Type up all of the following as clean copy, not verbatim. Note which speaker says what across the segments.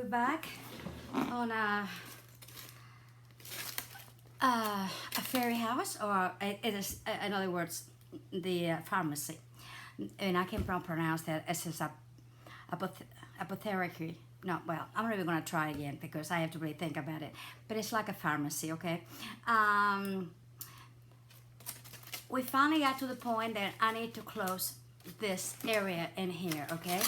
Speaker 1: back on a fairy house, or it is, in other words, the pharmacy. And I can't pronounce that. It's just apothecary. No, well, I'm not even going to try again because I have to really think about it. But it's like a pharmacy, okay? We finally got to the point that I need to close this area in here, okay?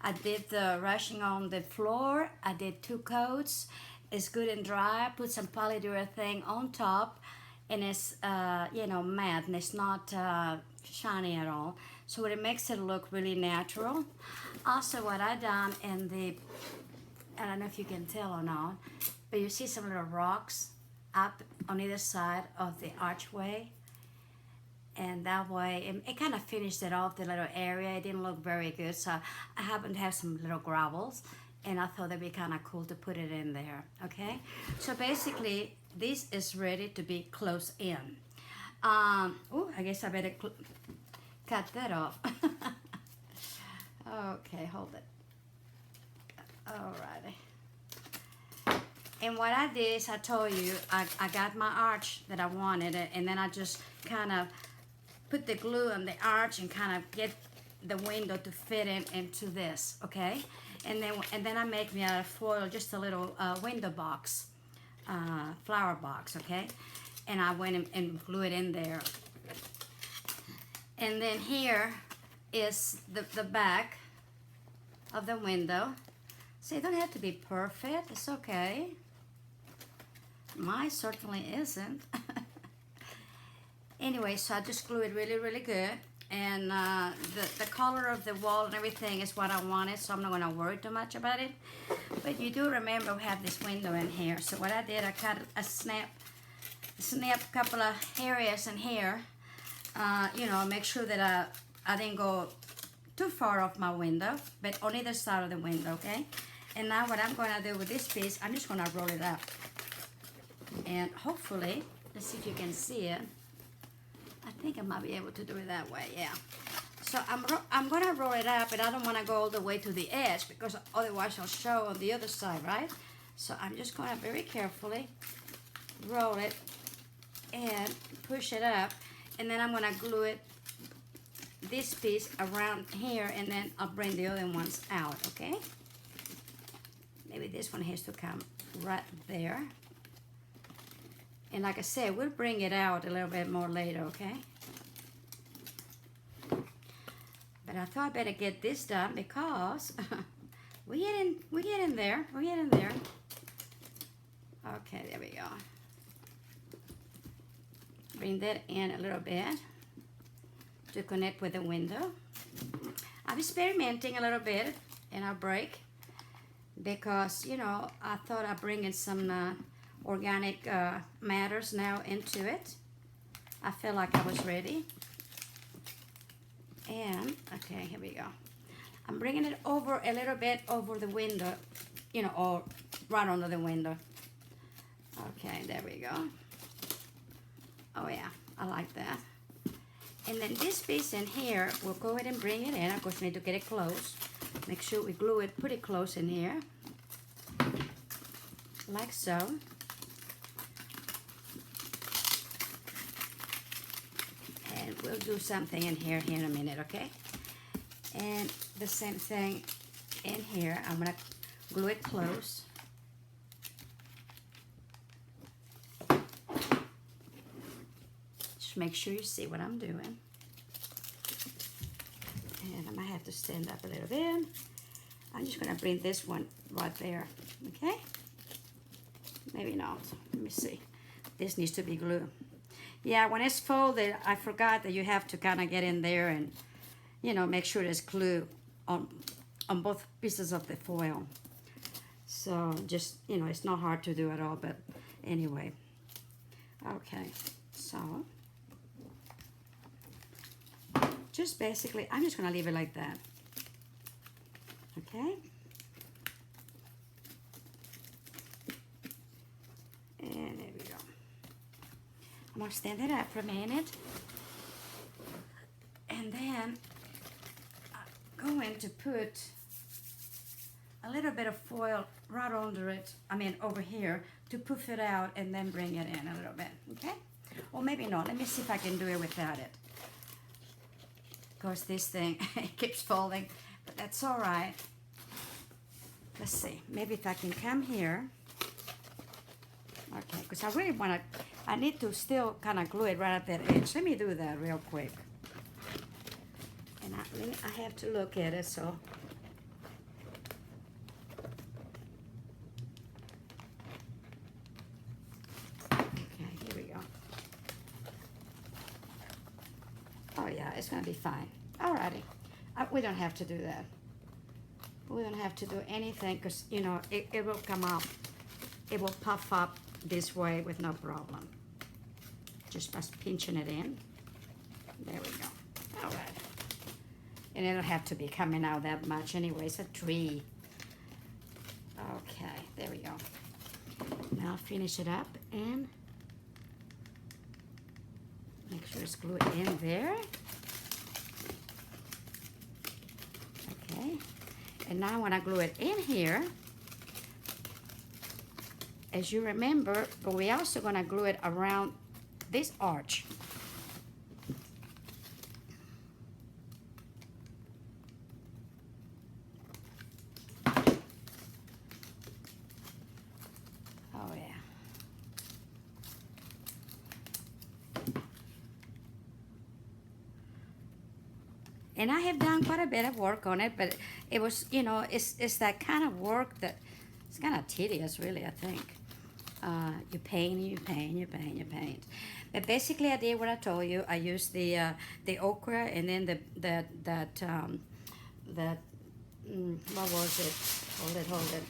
Speaker 1: I did the rushing on the floor. I did 2 coats. It's good and dry. Put some polyurethane on top, and it's you know, matte, and it's not shiny at all. So it makes it look really natural. Also, what I done in the, I don't know if you can tell or not, but you see some little rocks up on either side of the archway. And that way, it kind of finished it off, the little area. It didn't look very good, so I happened to have some little gravels, and I thought that'd be kind of cool to put it in there, okay? So basically, this is ready to be closed in. Oh, I guess I better cut that off. Okay, hold it. Alrighty. And what I did is, I told you, I got my arch that I wanted, and then I just kind of put the glue on the arch and kind of get the window to fit into this, okay? And then I make me out of foil just a little window box, flower box, okay? And I went and glue it in there. And then here is the back of the window. So you don't have to be perfect, it's okay. Mine certainly isn't. Anyway, so I just glue it really, really good. And the color of the wall and everything is what I wanted, so I'm not gonna worry too much about it. But you do remember we have this window in here. So what I did, I cut a snap a couple of areas in here. You know, make sure that I didn't go too far off my window, but on either side of the window, okay? And now what I'm gonna do with this piece, I'm just gonna roll it up. And hopefully, let's see if you can see it. I think I might be able to do it that way, yeah. So I'm gonna roll it up, but I don't wanna go all the way to the edge because otherwise I'll show on the other side, right? So I'm just gonna very carefully roll it and push it up, and then I'm gonna glue it, this piece around here, and then I'll bring the other ones out, okay? Maybe this one has to come right there. And like I said, we'll bring it out a little bit more later, okay? But I thought I'd better get this done because we get in there. Okay, there we go. Bring that in a little bit to connect with the window. I'm experimenting a little bit in our break because, you know, I thought I'd bring in some organic matters now into it. I felt like I was ready. And, okay, here we go. I'm bringing it over a little bit over the window, you know, or right under the window. Okay, there we go. Oh yeah, I like that. And then this piece in here, we'll go ahead and bring it in. Of course, we need to get it close. Make sure we glue it pretty close in here. Like so. And we'll do something in here in a minute, okay? And the same thing in here. I'm gonna glue it close. Just make sure you see what I'm doing. And I might have to stand up a little bit. I'm just gonna bring this one right there, okay? Maybe not, let me see. This needs to be glued. Yeah, when it's folded, I forgot that you have to kind of get in there and, you know, make sure there's glue on both pieces of the foil. So just, you know, it's not hard to do at all, but anyway. Okay, so just basically, I'm just gonna leave it like that. Okay? And there we go. I'm gonna stand it up for a minute. And then I'm going to put a little bit of foil right under it, I mean over here, to puff it out and then bring it in a little bit, okay? Or maybe not. Let me see if I can do it without it. Because this thing it keeps folding, but that's all right. Let's see. Maybe if I can come here. Okay, because I really want to, I need to still kind of glue it right at that edge. Let me do that real quick. And I have to look at it, so. Okay, here we go. Oh yeah, it's going to be fine. Alrighty. We don't have to do that. We don't have to do anything because, you know, it will come up. It will puff up this way with no problem. Just by pinching it in. There we go. All right. And it don't have to be coming out that much anyway. It's a tree. Okay, there we go. Now I'll finish it up and make sure it's glued in there. Okay. And now when I glue it in here, as you remember, but we're also going to glue it around this arch. Oh yeah. And I have done quite a bit of work on it, but it was, you know, it's that kind of work that it's kind of tedious, really, I think. You paint, you paint, you paint, you paint. But basically, I did what I told you. I used the ochre and then what was it? Hold it.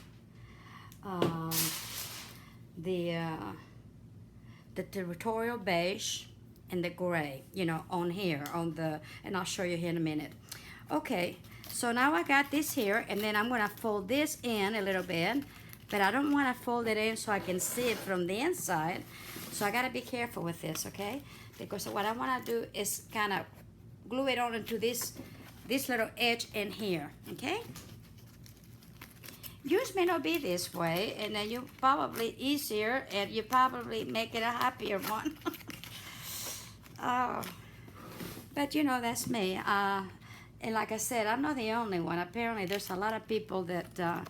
Speaker 1: The territorial beige and the gray, you know, on here, and I'll show you here in a minute. Okay, so now I got this here, and then I'm gonna fold this in a little bit, but I don't wanna fold it in so I can see it from the inside, so I gotta be careful with this, okay? Because what I wanna do is kind of glue it on into this little edge in here, okay? Yours may not be this way, and then you probably easier, and you probably make it a happier one. Oh, but you know, that's me. And like I said, I'm not the only one. Apparently, there's a lot of people that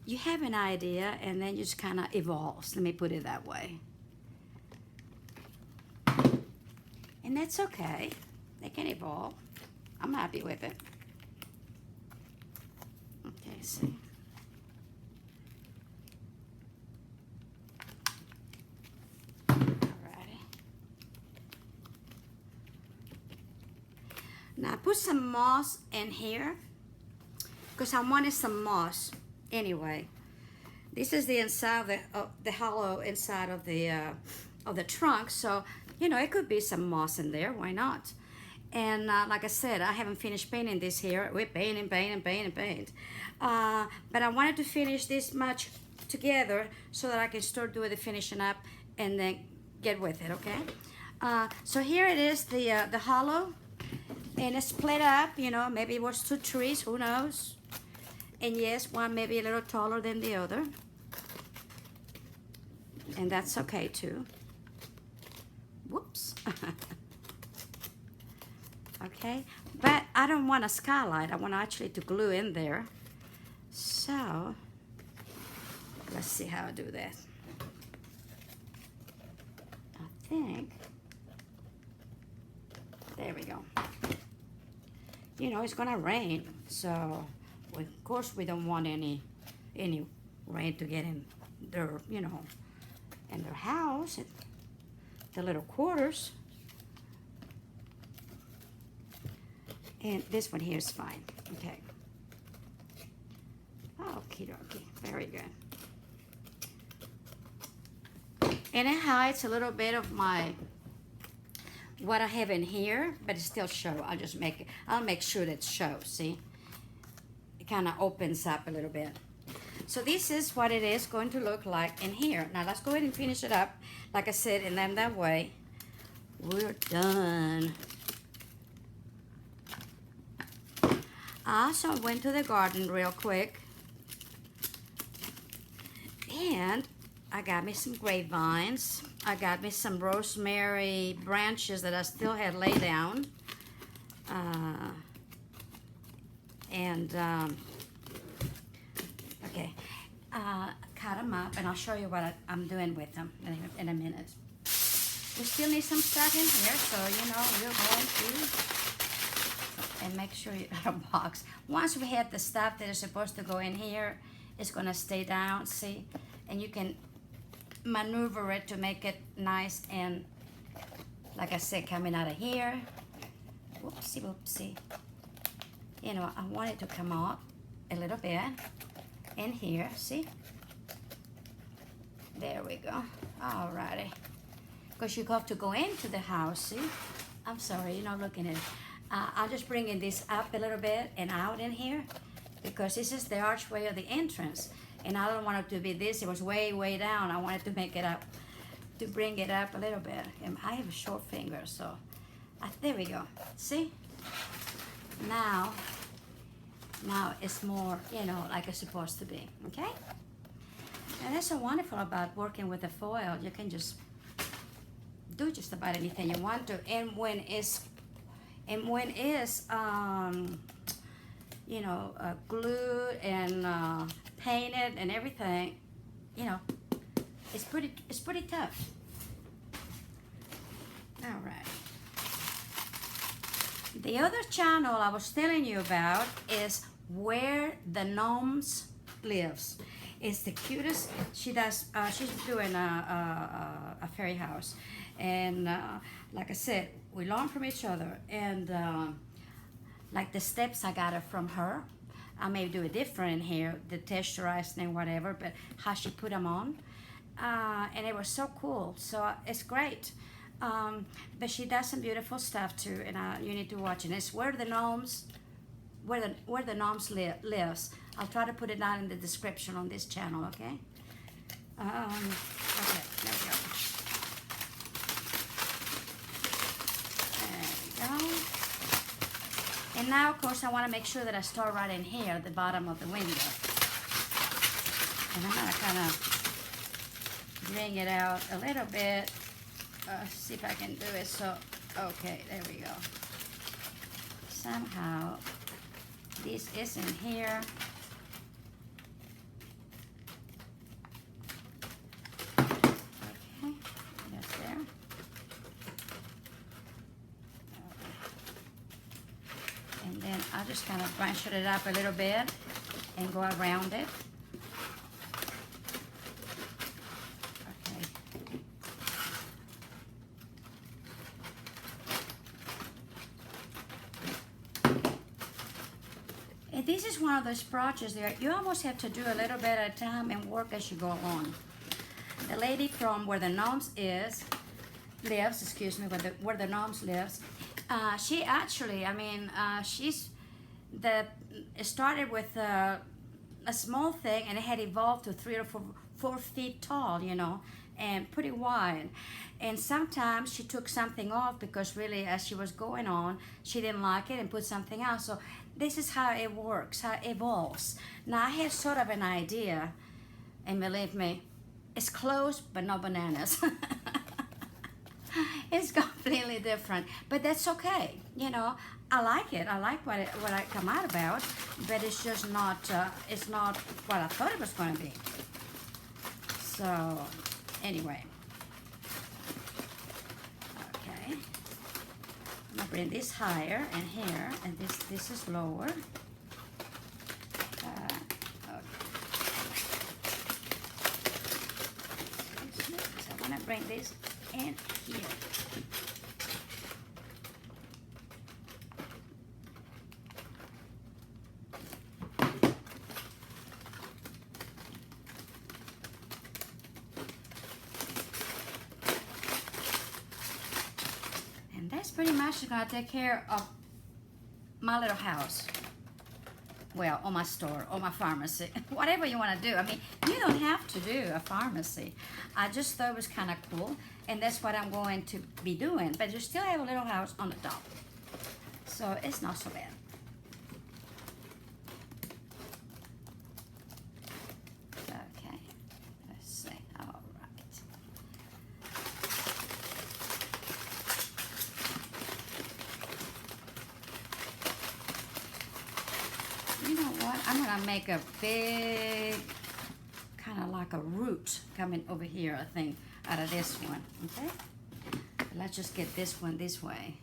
Speaker 1: you have an idea and then you just kind of evolves. Let me put it that way. And that's okay. They can evolve. I'm happy with it. Okay, see. Now I put some moss in here because I wanted some moss anyway. This is the inside of the hollow inside of the trunk, so you know it could be some moss in there. Why not? And like I said, I haven't finished painting this here. We're painting. But I wanted to finish this much together so that I can start doing the finishing up and then get with it. Okay. So here it is, the hollow. And it's split up, you know, maybe it was two trees, who knows? And yes, one maybe a little taller than the other. And that's okay too. Whoops. Okay, but I don't want a skylight. I want actually to glue in there. So, let's see how I do that. I think, there we go. You know, it's gonna rain, so of course we don't want any rain to get in their, you know, in their house, the little quarters. And this one here is fine. Okay. Okie dokie. Very good. And it hides a little bit of what I have in here, but it still shows. I'll make sure that it shows, see? It kind of opens up a little bit. So this is what it is going to look like in here. Now let's go ahead and finish it up. Like I said, and then that way, we're done. I also went to the garden real quick, and I got me some grapevines. I got me some rosemary branches that I still had laid down. Okay, cut them up, and I'll show you what I'm doing with them in a minute. We still need some stuff in here, so you know we're going to, and make sure you got a box. Once we have the stuff that is supposed to go in here, it's gonna stay down, see, and you can maneuver it to make it nice and, like I said, coming out of here. Whoopsie, whoopsie. You know, I want it to come out a little bit in here, see? There we go. Alrighty. Because you have to go into the house, see? I'm sorry, you're not looking at it. I'll just bring this up a little bit and out in here, because this is the archway of the entrance. And I don't want it to be this. It was way, way down. I wanted to make it up, to bring it up a little bit. And I have a short finger, so there we go. See? Now it's more, you know, like it's supposed to be. Okay? And that's so wonderful about working with the foil. You can just do just about anything you want to. And when it's you know, glued and painted and everything, you know, it's pretty tough. All right. The other channel I was telling you about is Where the Gnomes Lives. It's the cutest. She does. She's doing a fairy house, and like I said, we learn from each other. And like the steps, I got it from her. I may do it different in here, the texturized and whatever, but how she put them on, and it was so cool. So it's great. But she does some beautiful stuff too, and you need to watch it. It's Where the Gnomes Lives. I'll try to put it down in the description on this channel, okay? Okay, there we go. There we go. And now, of course, I want to make sure that I start right in here at the bottom of the window. And I'm going to kind of bring it out a little bit. See if I can do it. So, okay, there we go. Somehow, this is in here. Okay, that's there. And then I'll just kind of branch it up a little bit and go around it. This is one of those projects that you almost have to do a little bit at a time and work as you go along. The lady from Where the Gnomes lives, excuse me, Where the Gnomes lives, she actually, I mean, it started with a small thing, and it had evolved to 3 or 4 feet tall, you know, and pretty wide. And sometimes she took something off because really, as she was going on, she didn't like it and put something else. So this is how it works, how it evolves. Now I have sort of an idea, and believe me, it's close but no bananas. It's completely different, but that's okay. You know, I like it. I like what I come out about, but it's just not. It's not what I thought it was going to be. So, anyway, okay. I'm gonna bring this higher and here, and this is lower. Okay. So I'm gonna bring this in here. And that's pretty much gonna take care of my little house. Well, or my store, or my pharmacy, whatever you want to do. I mean, you don't have to do a pharmacy. I just thought it was kind of cool, and that's what I'm going to be doing. But you still have a little house on the top, so it's not so bad. what? I'm gonna make a big, kind of like a root coming over here, I think, out of this one, okay? Let's just get this one this way.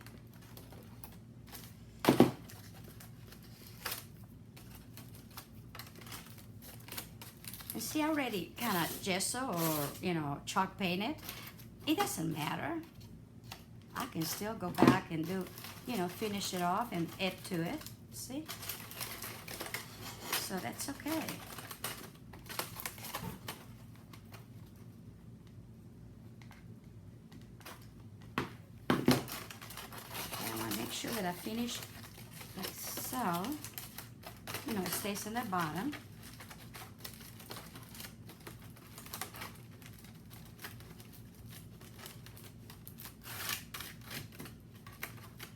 Speaker 1: And see, I already kind of gesso or, you know, chalk painted. It doesn't matter. I can still go back and do, you know, finish it off and add to it, see? So that's okay. Sure that I finish like so, you know, it stays in the bottom.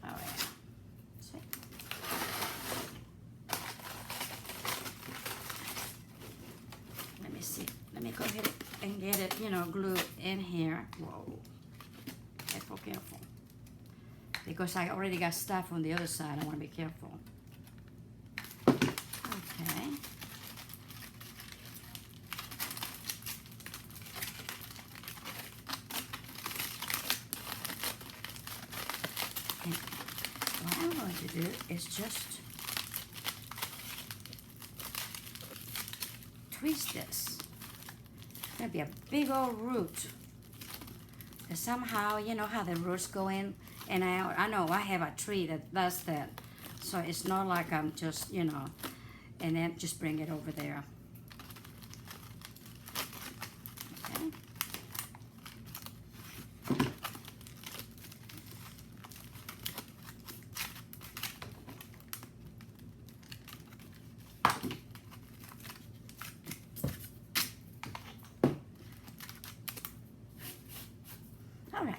Speaker 1: Oh yeah, see? Let me see, let me go ahead and get it, you know, glued in here. Whoa, careful, careful. Because I already got stuff on the other side, I want to be careful. Okay. And what I'm going to do is just twist this. It's going to be a big old root. And somehow, you know how the roots go in? And I know I have a tree that does that. So it's not like I'm just, you know, and then just bring it over there. Okay. All right.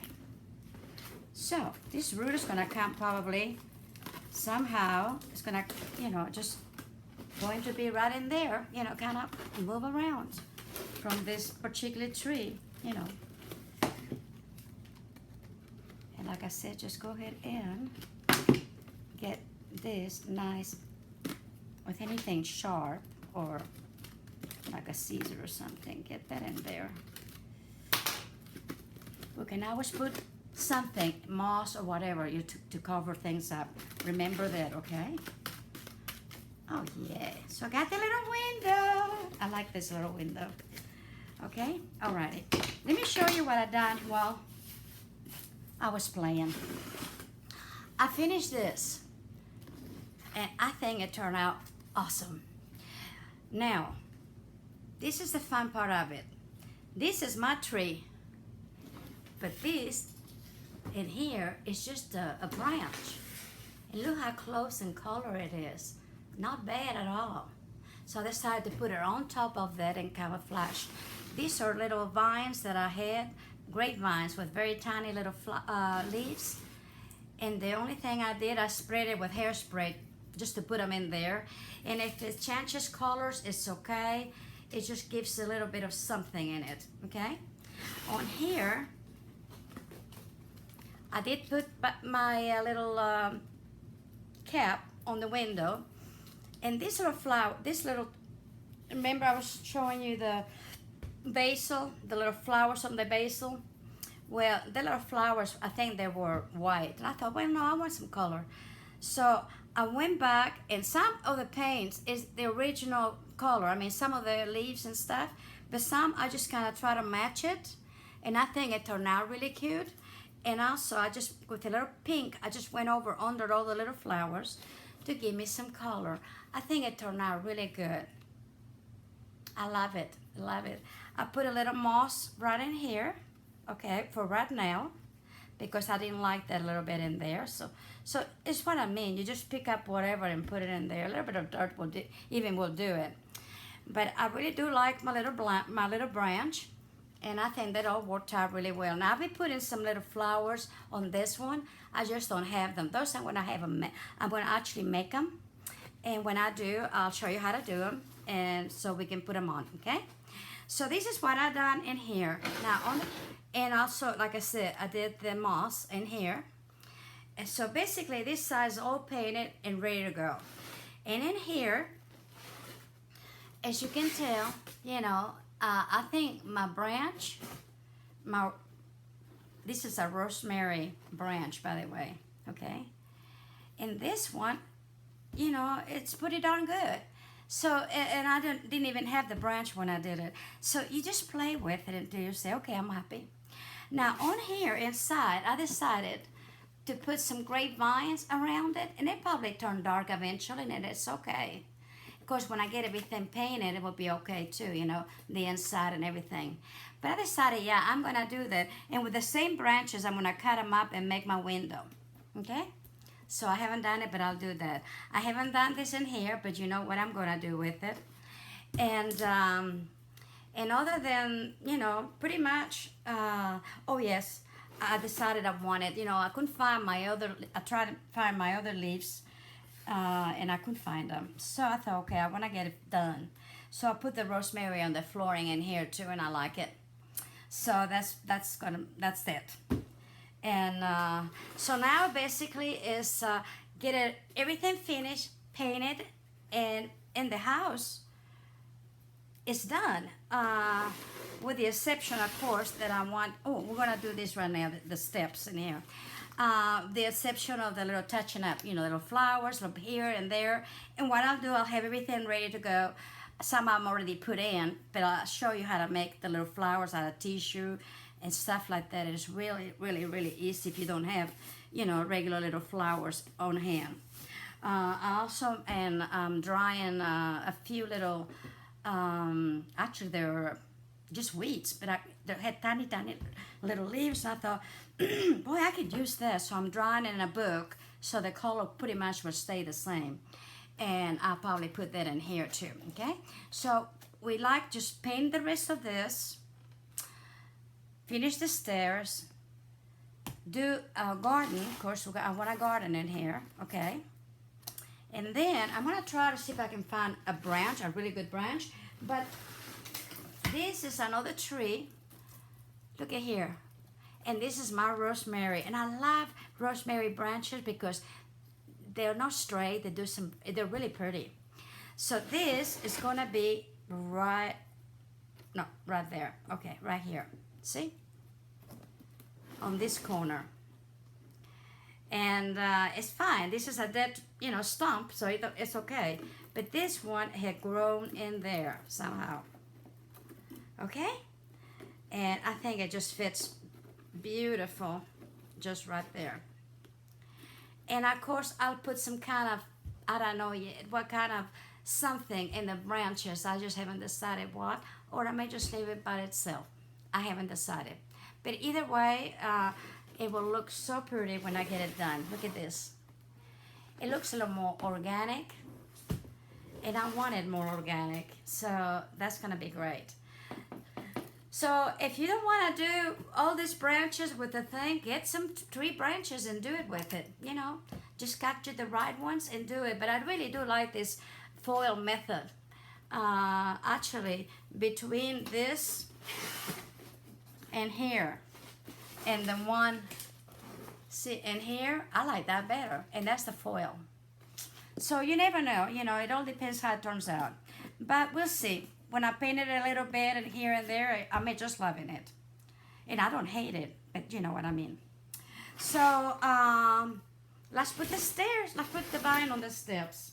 Speaker 1: So this root is gonna come probably somehow. It's gonna, you know, just going to be right in there, you know, kind of move around from this particular tree, you know. And like I said, just go ahead and get this nice with anything sharp or like a scissor or something. Get that in there. We can always put something, moss or whatever, to cover things up. Remember that, okay? Oh yeah, so I got the little window. I like this little window. Okay, alrighty. Let me show you what I done while I was playing. I finished this, and I think it turned out awesome. Now, this is the fun part of it. This is my tree, but this in here is just a branch. And look how close in color it is. Not bad at all. So I decided to put it on top of that and camouflage. These are little vines that I had, grapevines with very tiny little leaves. And the only thing I did, I sprayed it with hairspray just to put them in there. And if it changes colors, it's okay. It just gives a little bit of something in it, okay? On here, I did put my little cap on the window, and this little flower, remember I was showing you the basil, the little flowers on the basil? Well, the little flowers, I think they were white, and I thought, well, no, I want some color. So I went back, and some of the paints is the original color. I mean, some of the leaves and stuff, but some I just kind of try to match it, and I think it turned out really cute. And also, I just, with a little pink, I just went over under all the little flowers to give me some color. I think it turned out really good. I love it, love it. I put a little moss right in here, okay, for right now, because I didn't like that little bit in there. So it's what I mean. You just pick up whatever and put it in there. A little bit of dirt will do it. But I really do like my little branch. And I think that all worked out really well. Now I'll be putting some little flowers on this one. I just don't have them. Those I'm gonna have them. I'm gonna actually make them. And when I do, I'll show you how to do them. And so we can put them on, okay? So this is what I done in here. Now and also, like I said, I did the moss in here. And so basically this side is all painted and ready to go. And in here, as you can tell, you know, I think my branch, this is a rosemary branch, by the way, okay? And this one, you know, it's pretty darn good. So, and I didn't even have the branch when I did it. So you just play with it until you say, okay, I'm happy. Now on here inside, I decided to put some grapevines around it, and it probably turn dark eventually, and it's okay. Of course, when I get everything painted, it will be okay too, you know, the inside and everything. But I decided, yeah, I'm gonna do that. And with the same branches, I'm gonna cut them up and make my window, okay? So I haven't done it, but I'll do that. I haven't done this in here, but you know what I'm gonna do with it. And other than, you know, pretty much, oh yes, I decided I wanted, you know, I couldn't find my other, I tried to find my other leaves, and I couldn't find them. So I thought, okay, I want to get it done. So I put the rosemary on the flooring in here too, and I like it. So that's it. And so now basically is get everything finished, painted, and in the house is done. With the exception, of course, that I want, oh, we're gonna do this right now, the steps in here. The exception of the little touching up, you know, little flowers, little here and there. And what I'll do, I'll have everything ready to go. Some of them already put in, but I'll show you how to make the little flowers out of tissue and stuff like that. It's really, really, really easy if you don't have, you know, regular little flowers on hand. I also am drying a few little, actually they're just weeds, but they had tiny, tiny little leaves. And I thought, boy, I could use this. So I'm drawing in a book, so the color pretty much will stay the same. And I'll probably put that in here too, okay? So we like just paint the rest of this, finish the stairs, do a garden. Of course, I want a garden in here, okay? And then I'm gonna try to see if I can find a branch, a really good branch. But this is another tree. Look at here. And this is my rosemary. And I love rosemary branches because they're not straight. They're really pretty. So this is gonna be right there. Okay, right here. See? On this corner. And it's fine. This is a dead, you know, stump, so it's okay. But this one had grown in there somehow. Okay? And I think it just fits beautiful just right there. And of course, I'll put some kind of, I don't know yet, what kind of something in the branches. I just haven't decided what. Or I may just leave it by itself. I haven't decided. But either way, it will look so pretty when I get it done. Look at this. It looks a little more organic. And I want it more organic. So that's going to be great. So if you don't want to do all these branches with the thing, get some tree branches and do it with it. You know, just capture the right ones and do it. But I really do like this foil method. Actually, between this and here, and the one, see, and here, I like that better. And that's the foil. So you never know. You know, it all depends how it turns out. But we'll see. When I paint it a little bit and here and there, I may just loving it. And I don't hate it, but you know what I mean. So, let's put the stairs. Let's put the vine on the steps.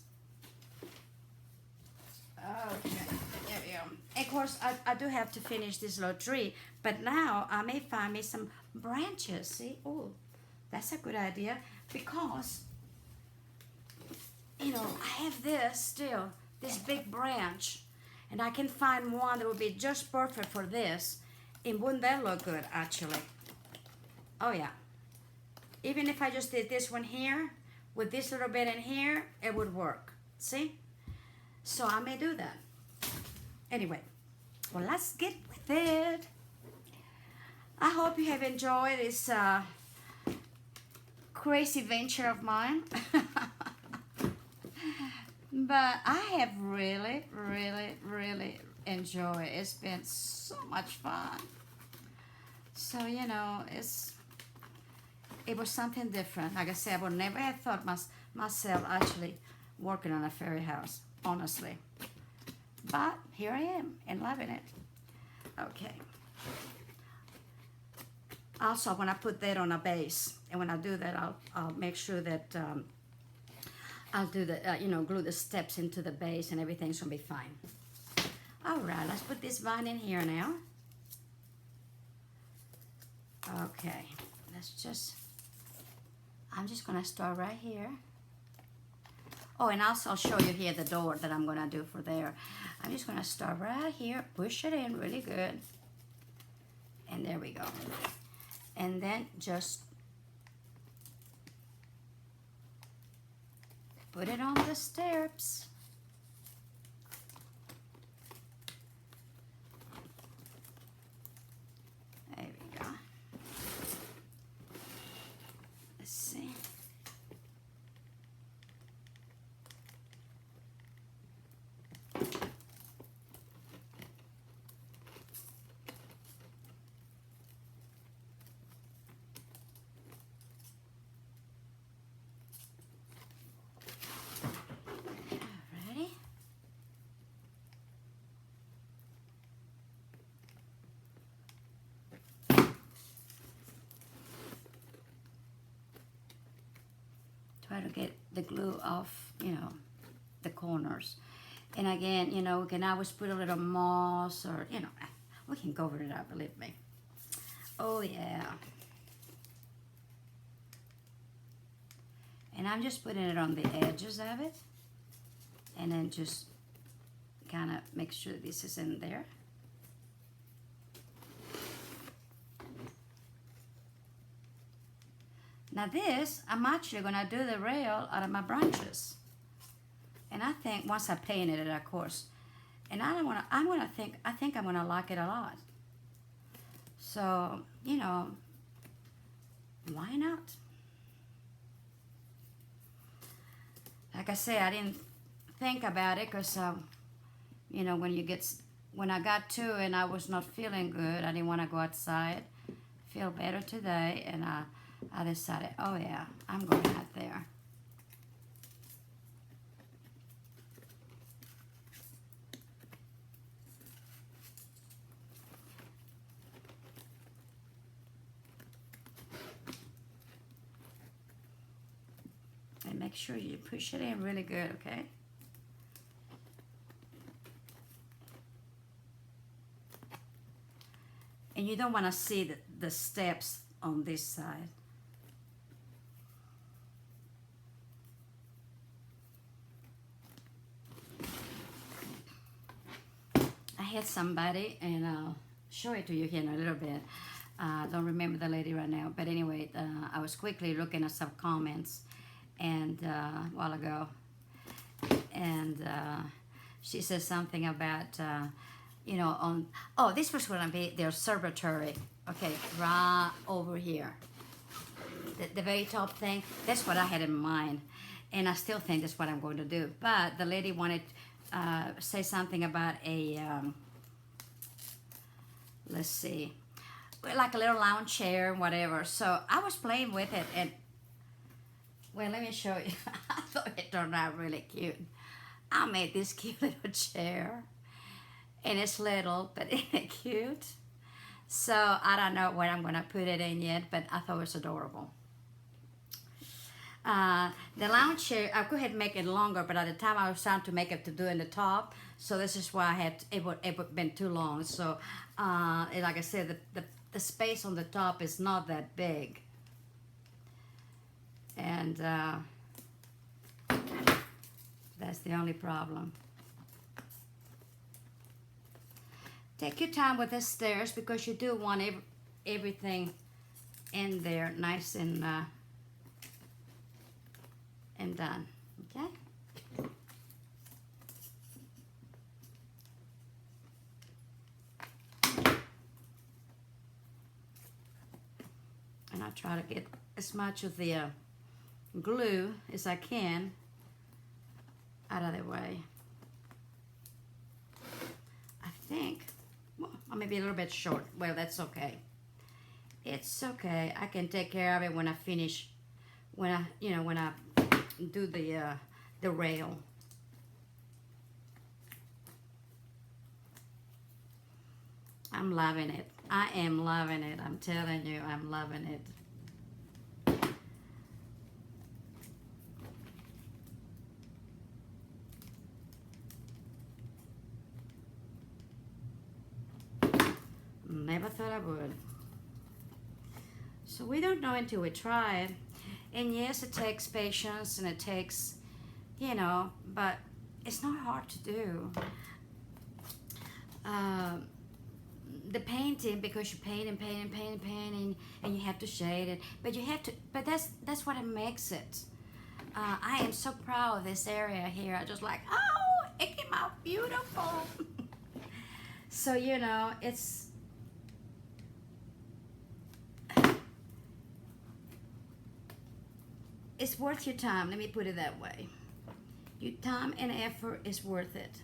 Speaker 1: Okay, there we go. Of course, I do have to finish this little tree. But now, I may find me some branches. See? Oh, that's a good idea. Because, you know, I have this still. This big branch. And I can find one that would be just perfect for this. And wouldn't that look good, actually? Oh, yeah. Even if I just did this one here, with this little bit in here, it would work. See? So I may do that. Anyway, well, let's get with it. I hope you have enjoyed this crazy venture of mine. But I have really, really, really enjoyed it. It's been so much fun. So, you know, it was something different. Like I said, I would never have thought myself actually working on a fairy house, honestly. But here I am and loving it. Okay. Also, I'm gonna put that on a base, and when I do that, I'll make sure that I'll do the glue the steps into the base, and everything's gonna be fine. All right, let's put this vine in here now. Okay, I'm just gonna start right here. Oh, and also I'll show you here the door that I'm gonna do for there. I'm just gonna start right here, push it in really good, and there we go. And then just put it on the steps. There we go. Let's see. Try to get the glue off, the corners. And again, we can always put a little moss or, we can cover it up, believe me. Oh, yeah. And I'm just putting it on the edges of it. And then just kind of make sure this is in there. Now this, I'm actually gonna do the rail out of my branches. And I think once I painted it, of course, and I think I'm gonna like it a lot. So, why not? Like I say, I didn't think about it because, when I got to and I was not feeling good, I didn't want to go outside, feel better today, and I decided, oh yeah, I'm going out there. And make sure you push it in really good, okay? And you don't want to see the steps on this side. I had somebody, and I'll show it to you here in a little bit. I don't remember the lady right now, but anyway, I was quickly looking at some comments and a while ago, and she said something about this was going to be their observatory, okay, right over here, the very top thing. That's what I had in mind, and I still think that's what I'm going to do. But the lady wanted say something about a let's see, like a little lounge chair, whatever. So I was playing with it, and well, let me show you. I thought it turned out really cute. I made this cute little chair, and it's little, but isn't it cute? So I don't know where I'm gonna put it in yet, but I thought it was adorable. The lounge chair, I could have make it longer, but at the time I was trying to make it to do in the top, so this is why I had it would been too long. So like I said, the space on the top is not that big, and that's the only problem. Take your time with the stairs because you do want everything in there nice and done, okay? And I try to get as much of the glue as I can out of the way. I think, well, I may be a little bit short. Well, that's okay. It's okay. I can take care of it when I finish, when I do the rail. I'm loving it. I am loving it. I'm telling you, I'm loving it. Never thought I would. So we don't know until we try it. And yes, it takes patience and it takes, you know, but it's not hard to do. The painting, because you paint and paint and paint and paint and you have to shade it, but you have to, but that's what it makes it. I am so proud of this area here. I just like, oh, it came out beautiful. So, you know, it's worth your time. Let me put it that way. Your time and effort is worth it.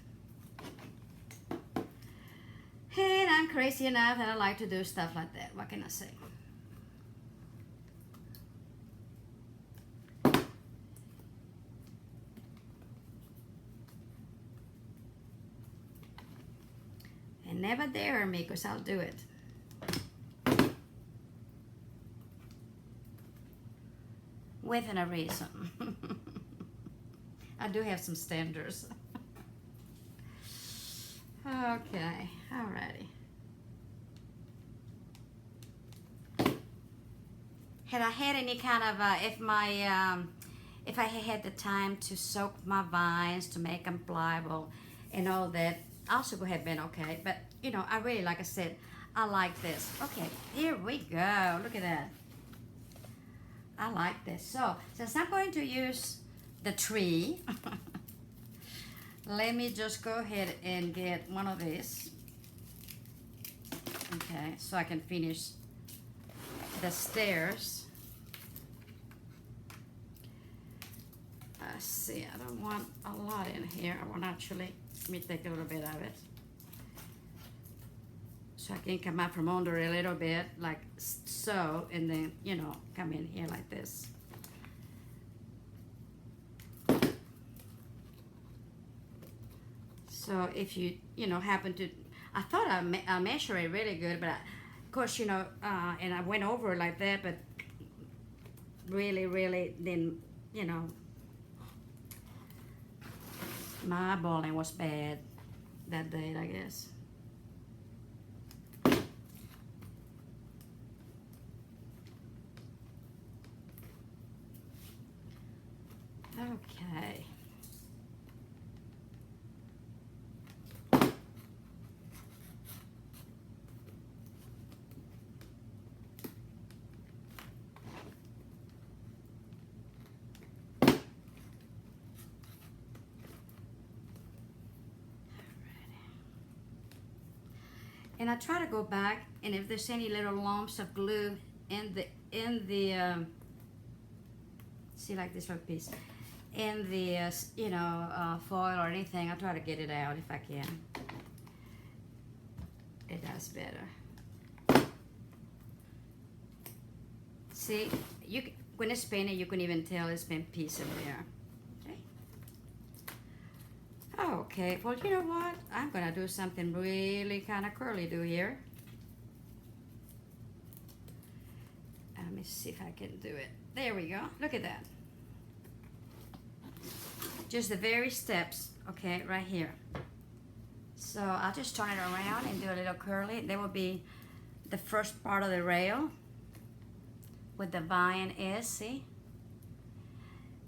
Speaker 1: And I'm crazy enough that I like to do stuff like that. What can I say? And never dare me, because I'll do it. Within a reason. I do have some standards. Okay, alrighty. Had I had any kind of, if I had the time to soak my vines to make them pliable and all that, also would have been okay. But, you know, I really, like I said, I like this. Okay, here we go. Look at that. I like this. So, since I'm going to use the tree, let me just go ahead and get one of these. Okay, so I can finish the stairs. Let's see, I don't want a lot in here. I want actually, let me take a little bit of it. So I can come out from under a little bit, like so, and then, you know, come in here like this. So if you know, happen to, I thought I measured it really good, but of course, you know, and I went over it like that, but really didn't, you know, my eyeballing was bad that day, I guess. Okay. And I try to go back, and if there's any little lumps of glue in the see, like this little piece in the you know, foil or anything, I try to get it out if I can. It does better. See, when it's painted, you can even tell it's been pieced in there. Okay, well, you know what? I'm gonna do something really kind of curly-do here. Let me see if I can do it. There we go. Look at that. Just the very steps, okay, right here. So I'll just turn it around and do a little curly. There will be the first part of the rail where the vine is, see?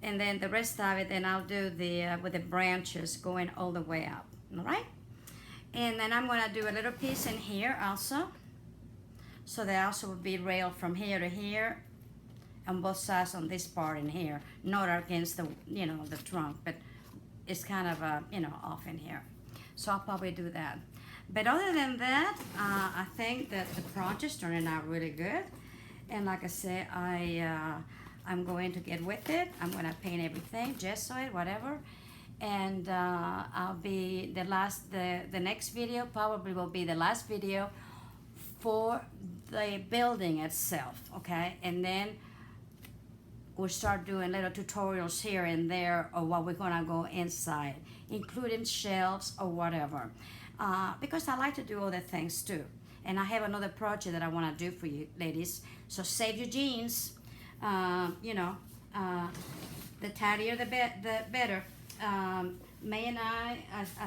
Speaker 1: And then the rest of it, then I'll do the with the branches going all the way up, all right? And then I'm gonna do a little piece in here also. So there also will be rail from here to here on both sides on this part in here, not against the, you know, the trunk, but it's kind of, you know, off in here. So I'll probably do that. But other than that, I think that the project's turning out really good. And like I said, I'm going to get with it. I'm going to paint everything, gesso it, whatever. And I'll be the next video probably will be the last video for the building itself, okay? And then we'll start doing little tutorials here and there of what we're gonna go inside, including shelves or whatever. Because I like to do other things too. And I have another project that I want to do for you ladies. So save your jeans. You know, the tidier the better. May and I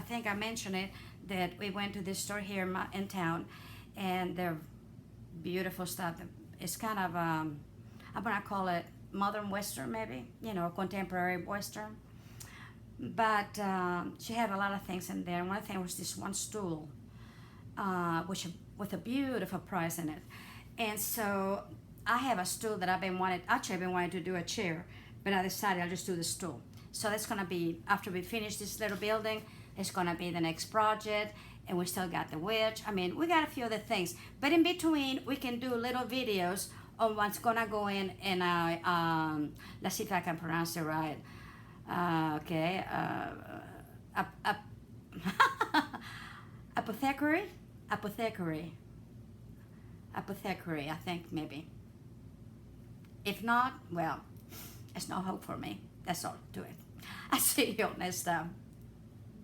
Speaker 1: think I mentioned it, that we went to this store here in town, and they're beautiful stuff. It's kind of, I'm gonna call it modern Western maybe, you know, contemporary Western. But she had a lot of things in there. And one thing was this one stool, which with a beautiful price in it. And so I have a stool that I've been wanting to do a chair, but I decided I'll just do the stool. So that's gonna be, after we finish this little building, it's gonna be the next project, and we still got the witch. I mean, we got a few other things, but in between, we can do little videos on what's gonna go in, and let's see if I can pronounce it right. Okay, Apothecary, I think maybe. If not, well, there's no hope for me. That's all to it. I'll see you next time.